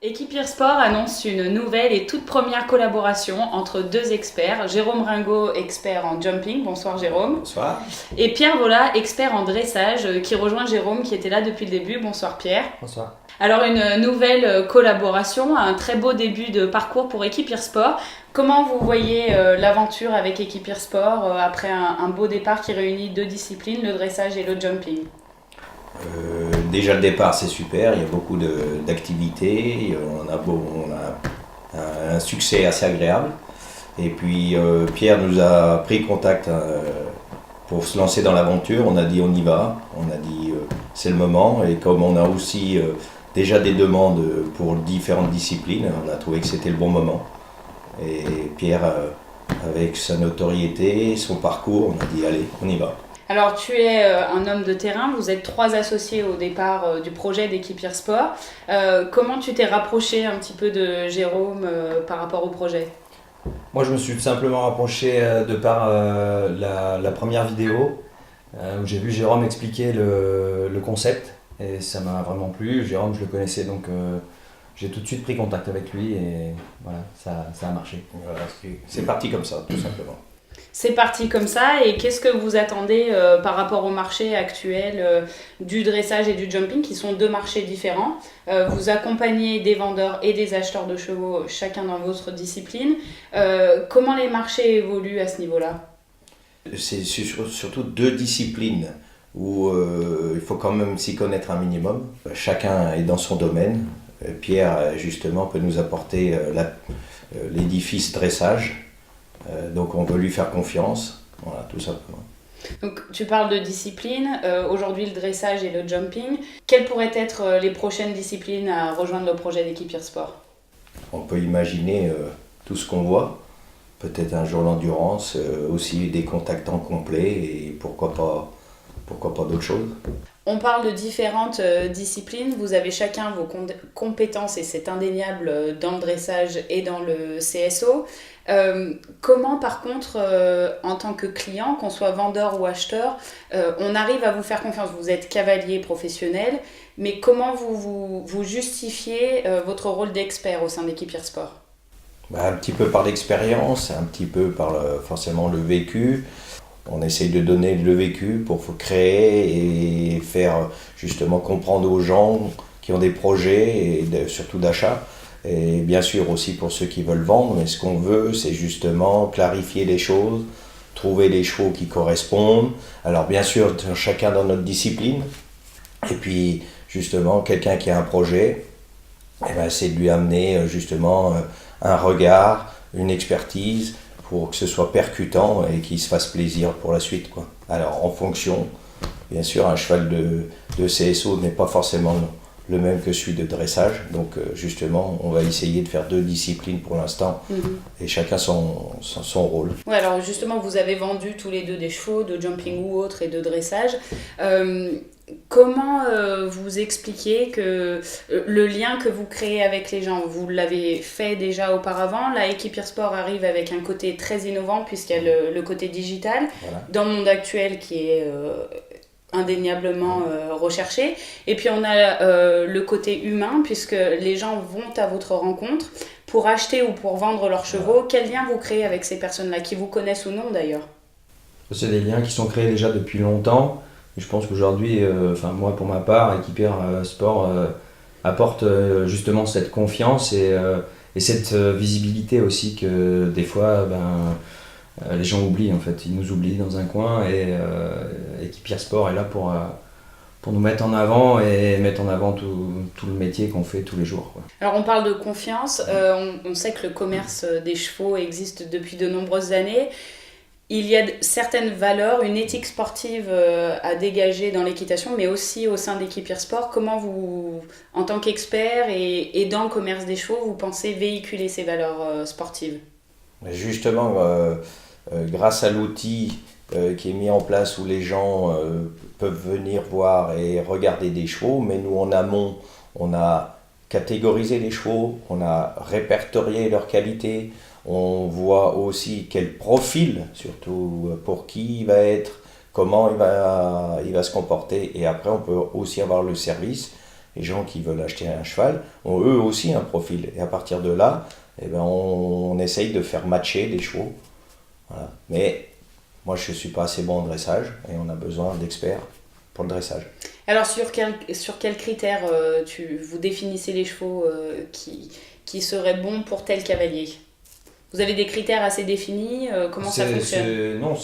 Equipier Sport annonce une nouvelle et toute première collaboration entre deux experts. Jérôme Ringot, expert en jumping. Bonsoir Jérôme. Bonsoir. Et Pierre Vola, expert en dressage, qui rejoint Jérôme qui était là depuis le début. Bonsoir Pierre. Bonsoir. Alors une nouvelle collaboration, un très beau début de parcours pour Equipier Sport. Comment vous voyez l'aventure avec Equipier Sport après un beau départ qui réunit deux disciplines, le dressage et le jumping? Déjà le départ c'est super, il y a beaucoup d'activités, on a un succès assez agréable. Et puis Pierre nous a pris contact pour se lancer dans l'aventure, on a dit on y va, on a dit c'est le moment. Et comme on a aussi déjà des demandes pour différentes disciplines, on a trouvé que c'était le bon moment. Et Pierre, avec sa notoriété, son parcours, on a dit allez, on y va. Alors tu es un homme de terrain, vous êtes trois associés au départ du projet d'Equipier Sport. Comment tu t'es rapproché un petit peu de Jérôme par rapport au projet? Moi, je me suis tout simplement rapproché de par la première vidéo où j'ai vu Jérôme expliquer le concept et ça m'a vraiment plu. Jérôme, je le connaissais donc j'ai tout de suite pris contact avec lui et voilà, ça a marché. Voilà, c'est parti comme ça, tout simplement. C'est parti comme ça, et qu'est-ce que vous attendez par rapport au marché actuel du dressage et du jumping, qui sont deux marchés différents? Vous accompagnez des vendeurs et des acheteurs de chevaux, chacun dans votre discipline. Comment les marchés évoluent à ce niveau-là? C'est surtout deux disciplines où il faut quand même s'y connaître un minimum. Chacun est dans son domaine. Pierre, justement, peut nous apporter l'édifice dressage. Donc on veut lui faire confiance, voilà, tout simplement. Donc tu parles de discipline, aujourd'hui le dressage et le jumping. Quelles pourraient être les prochaines disciplines à rejoindre le projet d'Equipier Sport? On peut imaginer tout ce qu'on voit, peut-être un jour l'endurance, aussi des contacts en complet et pourquoi pas d'autres choses. On parle de différentes disciplines, vous avez chacun vos compétences et c'est indéniable dans le dressage et dans le CSO. Comment par contre, en tant que client, qu'on soit vendeur ou acheteur, on arrive à vous faire confiance? Vous êtes cavalier professionnel, mais comment vous justifiez votre rôle d'expert au sein d'Equipier Sport? Un petit peu par l'expérience, un petit peu par forcément le vécu. On essaye de donner le vécu pour créer et faire justement comprendre aux gens qui ont des projets et surtout d'achat. Et bien sûr aussi pour ceux qui veulent vendre, mais ce qu'on veut c'est justement clarifier les choses, trouver les chevaux qui correspondent. Alors bien sûr chacun dans notre discipline. Et puis justement quelqu'un qui a un projet, c'est de lui amener justement un regard, une expertise, pour que ce soit percutant et qu'il se fasse plaisir pour la suite, quoi. Alors en fonction, bien sûr, un cheval de CSO n'est pas forcément le même que celui de dressage, donc justement on va essayer de faire deux disciplines pour l'instant, et chacun son rôle. Ouais, alors justement vous avez vendu tous les deux des chevaux de jumping ou autre et de dressage. Comment vous expliquez que le lien que vous créez avec les gens, vous l'avez fait déjà auparavant, là Equipier Sport arrive avec un côté très innovant puisqu'il y a le côté digital, voilà, dans le monde actuel qui est indéniablement recherché, et puis on a le côté humain puisque les gens vont à votre rencontre pour acheter ou pour vendre leurs chevaux. Quel lien vous créez avec ces personnes-là, qui vous connaissent ou non d'ailleurs? C'est des liens qui sont créés déjà depuis longtemps. Je pense qu'aujourd'hui, moi pour ma part, Equipier Sport apporte justement cette confiance et cette visibilité aussi que des fois les gens oublient en fait. Ils nous oublient dans un coin et Equipier Sport est là pour nous mettre en avant et mettre en avant tout le métier qu'on fait tous les jours, quoi. Alors on parle de confiance, on sait que le commerce des chevaux existe depuis de nombreuses années. Il y a certaines valeurs, une éthique sportive à dégager dans l'équitation, mais aussi au sein d'Equipier Sport. Comment vous, en tant qu'expert et dans le commerce des chevaux, vous pensez véhiculer ces valeurs sportives? Justement, grâce à l'outil qui est mis en place où les gens peuvent venir voir et regarder des chevaux, mais nous en amont, on a catégorisé les chevaux, on a répertorié leurs qualités. On voit aussi quel profil, surtout pour qui il va être, comment il va se comporter. Et après, on peut aussi avoir le service les gens qui veulent acheter un cheval ont eux aussi un profil. Et à partir de là, eh ben, on essaye de faire matcher les chevaux. Voilà. Mais moi, je ne suis pas assez bon en dressage et on a besoin d'experts pour le dressage. Alors sur quels critères vous définissez les chevaux qui seraient bons pour tel cavalier? Vous avez des critères assez définis? Comment ça fonctionne? Non,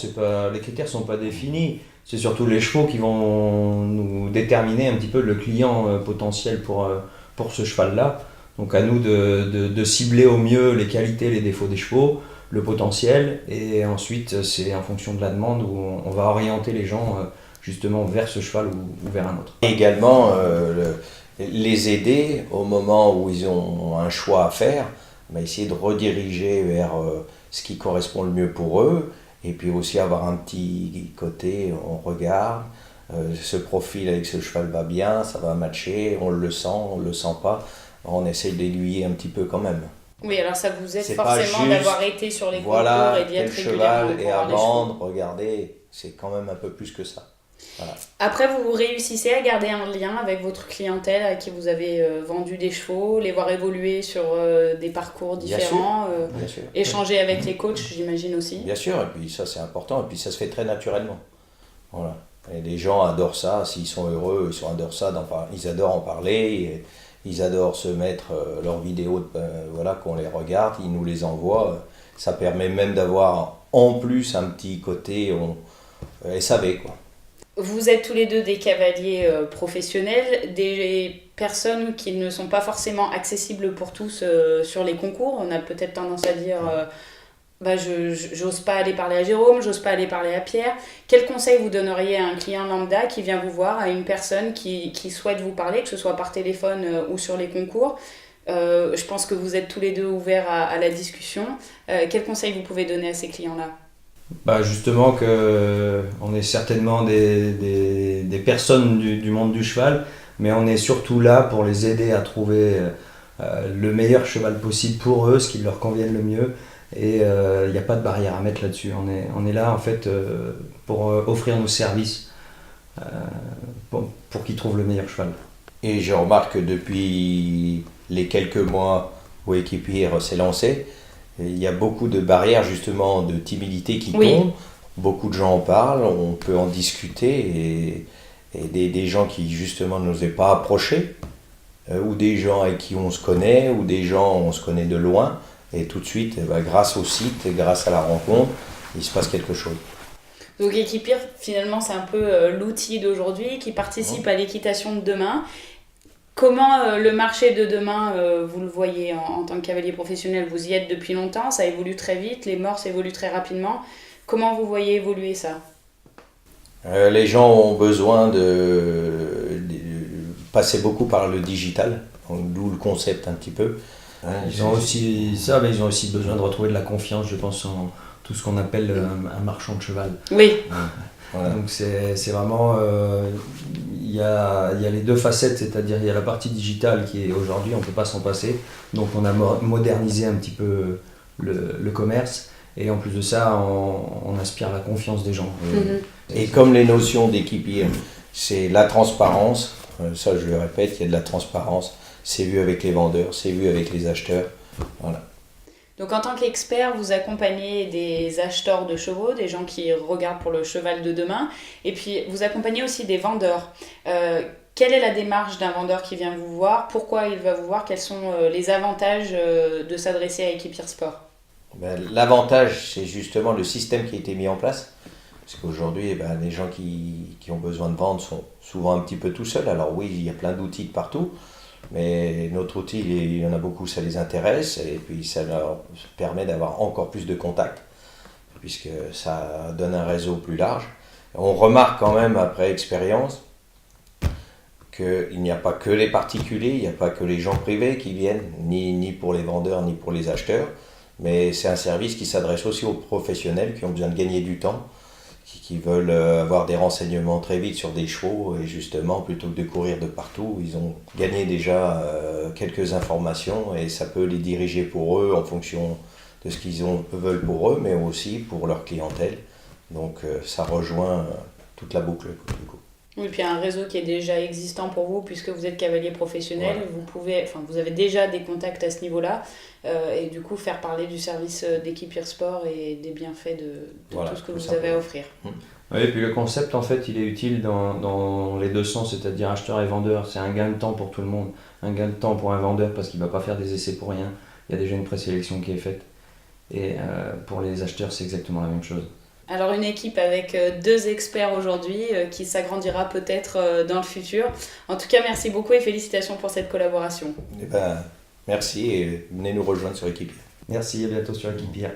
les critères ne sont pas définis. C'est surtout les chevaux qui vont nous déterminer un petit peu le client potentiel pour ce cheval-là. Donc à nous de cibler au mieux les qualités, les défauts des chevaux, le potentiel, et ensuite c'est en fonction de la demande où on va orienter les gens justement vers ce cheval ou vers un autre. Et également les aider au moment où ils ont un choix à faire, essayer de rediriger vers ce qui correspond le mieux pour eux, et puis aussi avoir un petit côté, on regarde, ce profil avec ce cheval va bien, ça va matcher, on le sent pas, on essaye d'aiguiller un petit peu quand même. Oui, alors ça vous aide c'est forcément d'avoir été sur les concours et d'y être régulièrement cheval et à vendre, regardez, c'est quand même un peu plus que ça. Voilà. Après, vous réussissez à garder un lien avec votre clientèle à qui vous avez vendu des chevaux, les voir évoluer sur des parcours différents, bien sûr. Échanger avec les coachs, j'imagine aussi. Bien sûr, et puis ça c'est important, et puis ça se fait très naturellement. Voilà. Et les gens adorent ça, s'ils sont heureux, adorent ça, ils adorent en parler, ils adorent se mettre leurs vidéos, qu'on les regarde, ils nous les envoient. Ça permet même d'avoir en plus un petit côté SAV, quoi. Vous êtes tous les deux des cavaliers professionnels, des personnes qui ne sont pas forcément accessibles pour tous sur les concours. On a peut-être tendance à dire j'ose pas aller parler à Jérôme, j'ose pas aller parler à Pierre. Quel conseil vous donneriez à un client lambda qui vient vous voir, à une personne qui souhaite vous parler, que ce soit par téléphone ou sur les concours? Je pense que vous êtes tous les deux ouverts à la discussion. Quel conseil vous pouvez donner à ces clients-là? Justement on est certainement des personnes du monde du cheval, mais on est surtout là pour les aider à trouver le meilleur cheval possible pour eux, ce qui leur convienne le mieux, et il n'y a pas de barrière à mettre là-dessus. On est là en fait pour offrir nos services pour qu'ils trouvent le meilleur cheval. Et je remarque que depuis les quelques mois où Équipir s'est lancé, il y a beaucoup de barrières justement de timidité qui tombent, beaucoup de gens en parlent, on peut en discuter, et des gens qui justement n'osaient pas approcher, ou des gens avec qui on se connaît, ou des gens on se connaît de loin, et tout de suite, grâce au site, grâce à la rencontre, il se passe quelque chose. Donc Équipir, finalement, c'est un peu l'outil d'aujourd'hui qui participe à l'équitation de demain. Comment le marché de demain, vous le voyez en tant que cavalier professionnel? Vous y êtes depuis longtemps, ça évolue très vite, les mœurs évoluent très rapidement. Comment vous voyez évoluer ça? Les gens ont besoin de passer beaucoup par le digital, d'où le concept un petit peu. Ils ont aussi ça, mais ils ont aussi besoin de retrouver de la confiance, je pense, en tout ce qu'on appelle un marchand de cheval. Oui. Voilà. Donc c'est vraiment, il y a les deux facettes, c'est-à-dire il y a la partie digitale qui est aujourd'hui, on ne peut pas s'en passer, donc on a modernisé un petit peu le commerce, et en plus de ça, on aspire la confiance des gens. Et comme les notions d'Équipir, c'est la transparence, ça je le répète, il y a de la transparence, c'est vu avec les vendeurs, c'est vu avec les acheteurs, voilà. Donc en tant qu'expert, vous accompagnez des acheteurs de chevaux, des gens qui regardent pour le cheval de demain, et puis vous accompagnez aussi des vendeurs. Quelle est la démarche d'un vendeur qui vient vous voir? Pourquoi il va vous voir? Quels sont les avantages de s'adresser à Équipir Sport? L'avantage, c'est justement le système qui a été mis en place. Parce qu'aujourd'hui, les gens qui ont besoin de vendre sont souvent un petit peu tout seuls. Alors oui, il y a plein d'outils de partout. Mais notre outil, il y en a beaucoup, ça les intéresse, et puis ça leur permet d'avoir encore plus de contacts, puisque ça donne un réseau plus large. On remarque quand même, après expérience, qu'il n'y a pas que les particuliers, il n'y a pas que les gens privés qui viennent, ni pour les vendeurs, ni pour les acheteurs, mais c'est un service qui s'adresse aussi aux professionnels qui ont besoin de gagner du temps, qui veulent avoir des renseignements très vite sur des chevaux, et justement, plutôt que de courir de partout, ils ont gagné déjà quelques informations, et ça peut les diriger pour eux en fonction de ce qu'ils veulent pour eux, mais aussi pour leur clientèle. Donc ça rejoint toute la boucle, du coup. Oui, puis un réseau qui est déjà existant pour vous, puisque vous êtes cavalier professionnel, Voilà. vous avez déjà des contacts à ce niveau-là, et du coup faire parler du service d'Equipir Sport et des bienfaits de Voilà, tout ce que tout vous avez à simplement. offrir. Oui, et puis le concept, en fait, il est utile dans les deux sens, c'est-à-dire acheteur et vendeur. C'est un gain de temps pour tout le monde. Un gain de temps pour un vendeur parce qu'il ne va pas faire des essais pour rien. Il y a déjà une présélection qui est faite. Et pour les acheteurs, c'est exactement la même chose. Alors une équipe avec 2 experts aujourd'hui qui s'agrandira peut-être dans le futur. En tout cas, merci beaucoup et félicitations pour cette collaboration. Eh ben, merci et venez nous rejoindre sur Equipir. Merci, à bientôt sur Equipir.